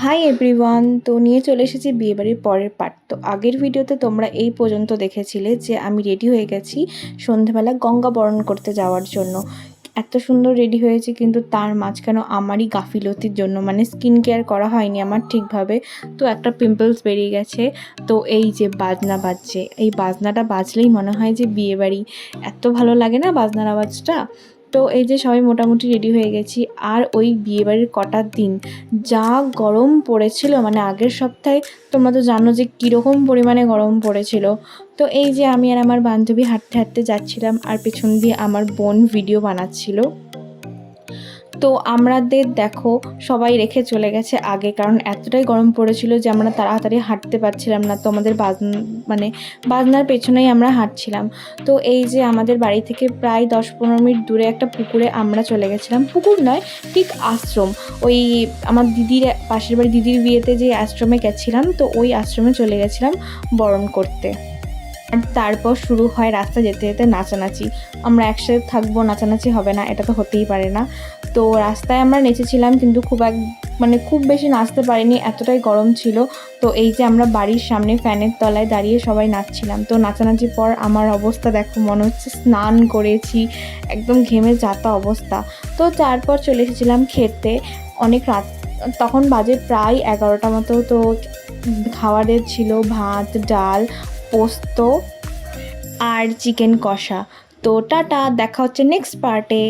Hi everyone, তো নিয়ে চলে এসেছি বিয়েবাড়ির পরের পার্ট। তো আগের ভিডিওতে তোমরা এই পর্যন্ত দেখেছিলে যে আমি রেডি হয়ে গেছি সন্ধেবেলা গঙ্গা বরণ করতে যাওয়ার জন্য। এত সুন্দর রেডি হয়েছি, কিন্তু তার মাঝখানে আমারই গাফিলতির জন্য মানে স্কিন কেয়ার করা হয়নি আমার ঠিকভাবে, তো একটা পিম্পলস বেরিয়ে গেছে। তো এই যে বাজনা বাজছে, এই বাজনাটা বাজলেই মনে হয় যে বিয়েবাড়ি। এত ভালো লাগে না বাজনার আওয়াজটা। তো এই যে সবাই মোটামুটি রেডি হয়ে গেছি। আর ওই বিয়েবাড়ির কটার দিন যা গরম পড়েছিল, মানে আগের সপ্তাহে তোমরা তো জানো যে কীরকম পরিমাণে গরম পড়েছিল। তো এই যে আমি আর আমার বান্ধবী হাঁটতে হাঁটতে যাচ্ছিলাম, আর পেছন দিয়ে আমার বোন ভিডিও বানাচ্ছিল। তো আমাদের দেখো সবাই রেখে চলে গেছে আগে, কারণ এতটাই গরম পড়েছিল যে আমরা তাড়াতাড়ি হাঁটতে পারছিলাম না। তো আমাদের মানে বাজনার পেছনেই আমরা হাঁটছিলাম। তো এই যে আমাদের বাড়ি থেকে প্রায় 10-15 মিনিট দূরে একটা পুকুরে আমরা চলে গেছিলাম। পুকুর নয়, ঠিক আশ্রম। ওই আমার দিদির পাশের বাড়ি দিদির বিয়েতে যে আশ্রমে গেছিলাম, তো ওই আশ্রমে চলে গেছিলাম বরণ করতে। আর তারপর শুরু হয় রাস্তা যেতে যেতে নাচানাচি। আমরা একসাথে থাকবো, নাচানাচি হবে না, এটা তো হতেই পারে না। তো রাস্তায় আমরা নেচেছিলাম, কিন্তু খুব বেশি নাচতে পারিনি, এতটাই গরম ছিল। তো এই যে আমরা বাড়ির সামনে ফ্যানের তলায় দাঁড়িয়ে সবাই নাচছিলাম। তো নাচানাচির পর আমার অবস্থা দেখো, মনে হচ্ছে স্নান করেছি, একদম ঘেমে যাতা অবস্থা। তো তারপর চলে এসেছিলাম খেতে। অনেক রাত, তখন বাজে প্রায় 11টা মতো। তো খাবারের ছিল ভাত, ডাল, পোস্ত আর চিকেন কষা। তো টাটা, দেখা হচ্ছে নেক্সট পার্টে।